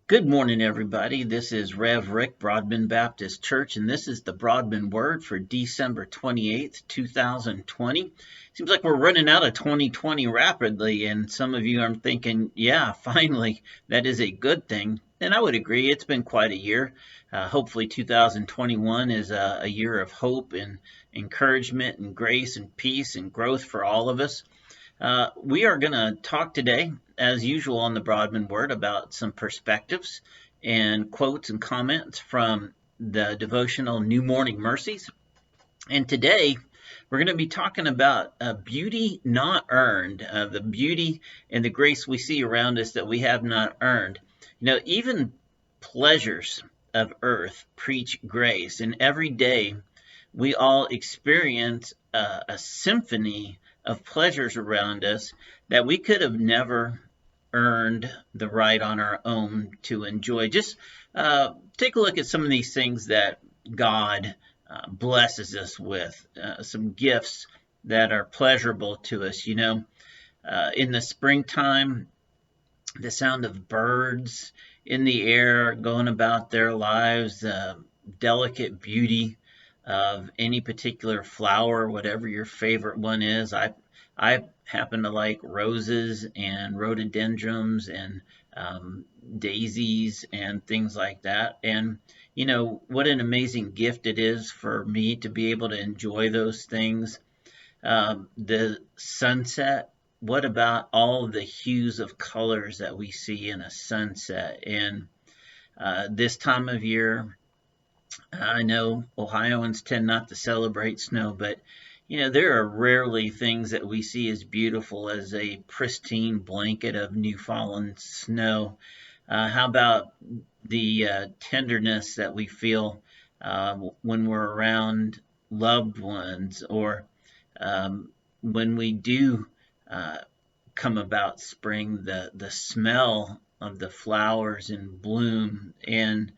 Good morning, everybody. This is Rev Rick, Broadman Baptist Church, and this is the Broadman Word for December 28th, 2020. Seems like we're running out of 2020 rapidly, and some of you are thinking, yeah, finally, that is a good thing. And I would agree, it's been quite a year. Hopefully, 2021 is a year of hope and encouragement and grace and peace and growth for all of us. We are going to talk today, as usual, on the Broadman Word about some perspectives and quotes and comments from the devotional New Morning Mercies. And today, we're going to be talking about beauty not earned, the beauty and the grace we see around us that we have not earned. Even pleasures of earth preach grace, and every day we all experience a symphony of pleasures around us that we could have never earned the right on our own to enjoy. Just take a look at some of these things that God blesses us with, some gifts that are pleasurable to us. In the springtime, the sound of birds in the air going about their lives, delicate beauty of any particular flower, whatever your favorite one is. I happen to like roses and rhododendrons and daisies and things like that. And what an amazing gift it is for me to be able to enjoy those things. The sunset. What about all of the hues of colors that we see in a sunset? And this time of year, I know Ohioans tend not to celebrate snow, but there are rarely things that we see as beautiful as a pristine blanket of new fallen snow. How about the tenderness that we feel when we're around loved ones, or when we do come about spring, the smell of the flowers in bloom, and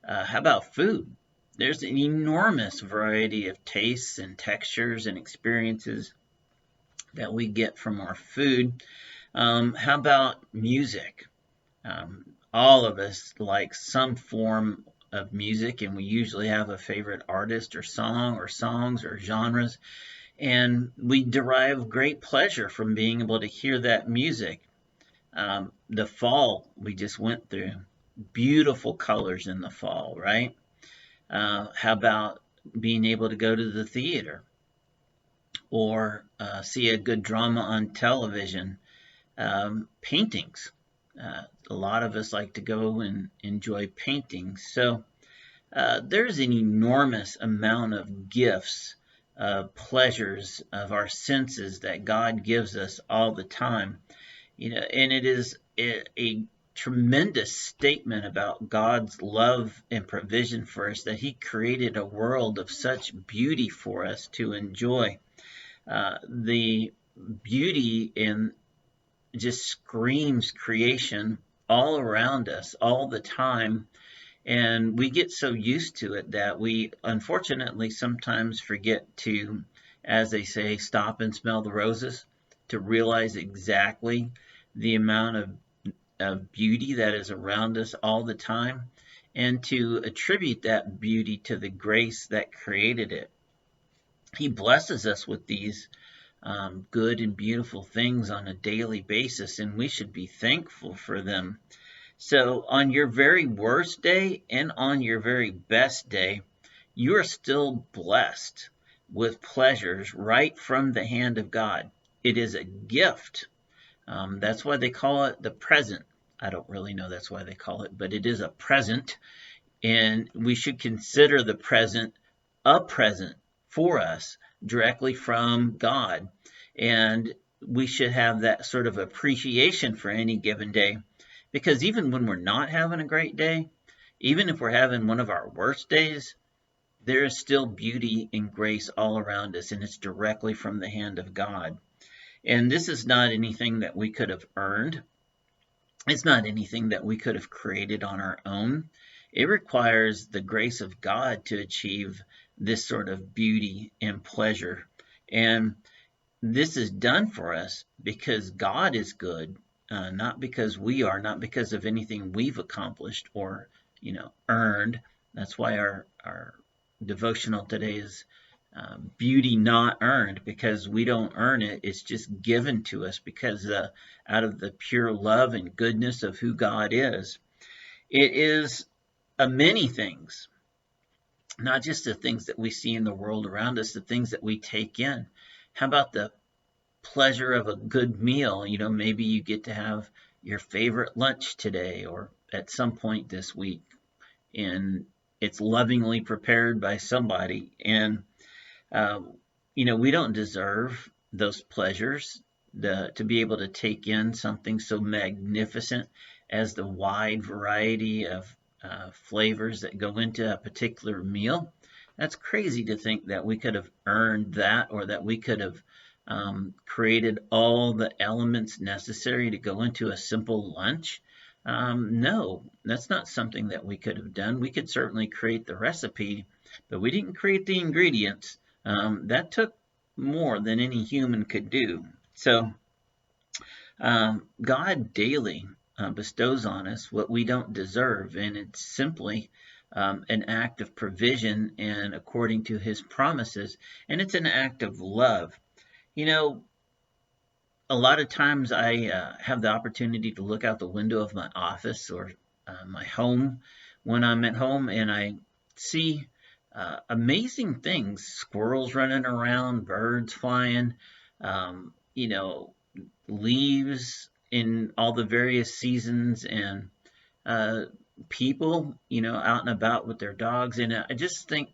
how about food? There's an enormous variety of tastes and textures and experiences that we get from our food. How about music? All of us like some form of music, and we usually have a favorite artist or song or songs or genres, and we derive great pleasure from being able to hear that music. The fall we just went through, beautiful colors in the fall, right? How about being able to go to the theater or see a good drama on television? Paintings. A lot of us like to go and enjoy paintings. So there's an enormous amount of gifts, pleasures of our senses that God gives us all the time. And it is a tremendous statement about God's love and provision for us, that He created a world of such beauty for us to enjoy. The beauty in just screams creation all around us all the time. And we get so used to it that we unfortunately sometimes forget to, as they say, stop and smell the roses, to realize exactly the amount of beauty that is around us all the time, and to attribute that beauty to the grace that created it. He blesses us with these good and beautiful things on a daily basis, and we should be thankful for them. So on your very worst day and on your very best day, you are still blessed with pleasures right from the hand of God. It is a gift. That's why they call it the present. I don't really know that's why they call it, but it is a present, and we should consider the present a present for us directly from God. And we should have that sort of appreciation for any given day, because even when we're not having a great day, even if we're having one of our worst days, there is still beauty and grace all around us, and it's directly from the hand of God. And this is not anything that we could have earned. It's not anything that we could have created on our own. It requires the grace of God to achieve this sort of beauty and pleasure. And this is done for us because God is good. not because we are, not because of anything we've accomplished or, earned. That's why our devotional today is beauty not earned, because we don't earn it. It's just given to us because out of the pure love and goodness of who God is. It is many things, not just the things that we see in the world around us, the things that we take in. How about the pleasure of a good meal? Maybe you get to have your favorite lunch today or at some point this week, and it's lovingly prepared by somebody. And, we don't deserve those pleasures, to be able to take in something so magnificent as the wide variety of flavors that go into a particular meal. That's crazy to think that we could have earned that, or that we could have created all the elements necessary to go into a simple lunch. No, that's not something that we could have done. We could certainly create the recipe, but we didn't create the ingredients. That took more than any human could do. So God daily bestows on us what we don't deserve, and it's simply an act of provision and according to his promises, and it's an act of love. A lot of times I have the opportunity to look out the window of my office or my home when I'm at home, and I see amazing things: squirrels running around, birds flying, leaves in all the various seasons, and people, out and about with their dogs. And I just think,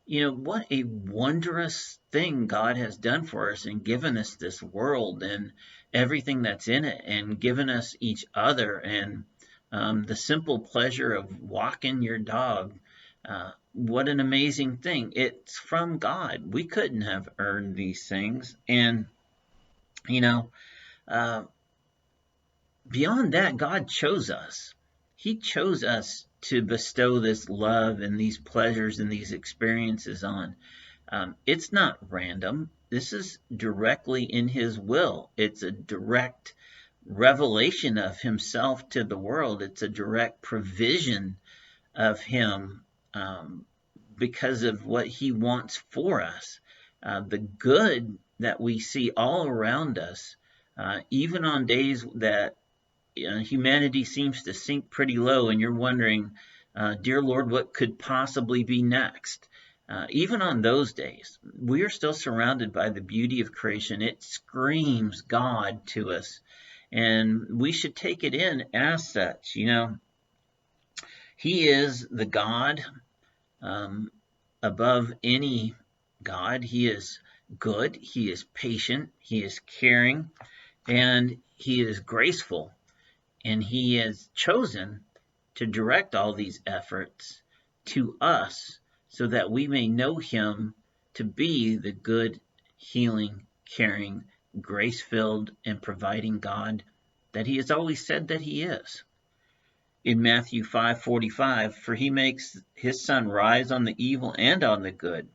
what a wondrous thing God has done for us and given us this world and everything that's in it, and given us each other, and the simple pleasure of walking your dog. What an amazing thing. It's from God. We couldn't have earned these things. And, beyond that, God chose us. He chose us to bestow this love and these pleasures and these experiences on. It's not random. This is directly in his will. It's a direct revelation of himself to the world. It's a direct provision of him, because of what he wants for us. The good that we see all around us, even on days that humanity seems to sink pretty low, and you're wondering, dear Lord, what could possibly be next? Even on those days, we are still surrounded by the beauty of creation. It screams God to us, and we should take it in as such. He is the God above any God. He is good. He is patient. He is caring, and he is graceful. And he has chosen to direct all these efforts to us so that we may know him to be the good, healing, caring, grace-filled, and providing God that he has always said that he is. In Matthew 5:45, for he makes his sun rise on the evil and on the good,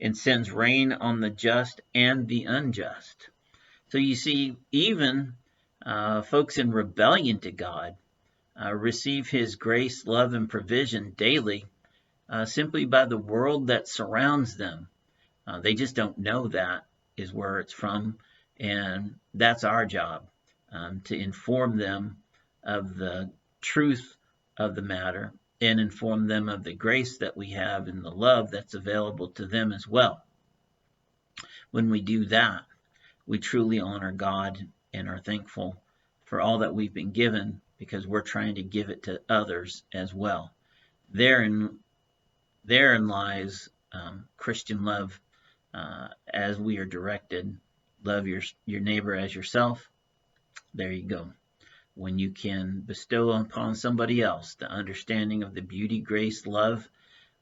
and sends rain on the just and the unjust. So you see, even folks in rebellion to God receive his grace, love, and provision daily, simply by the world that surrounds them. They just don't know that is where it's from, and that's our job, to inform them of the truth of the matter and inform them of the grace that we have and the love that's available to them as well. When we do that, we truly honor God and are thankful for all that we've been given, because we're trying to give it to others as well. Therein lies Christian love, as we are directed. Love your neighbor as yourself. There you go. When you can bestow upon somebody else the understanding of the beauty, grace, love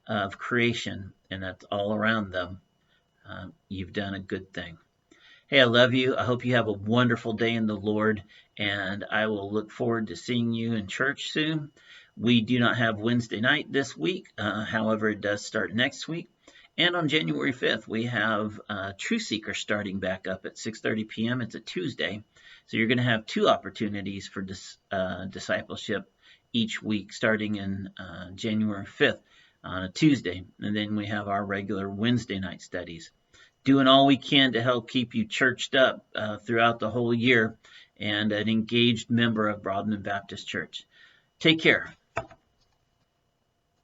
of creation, and that's all around them, you've done a good thing. Hey, I love you. I hope you have a wonderful day in the Lord, and I will look forward to seeing you in church soon. We do not have Wednesday night this week. However, it does start next week. And on January 5th, we have True Seeker starting back up at 6:30 p.m. It's a Tuesday. So you're going to have 2 opportunities for discipleship each week, starting in January 5th on a Tuesday. And then we have our regular Wednesday night studies. Doing all we can to help keep you churched up throughout the whole year and an engaged member of Broadman Baptist Church. Take care.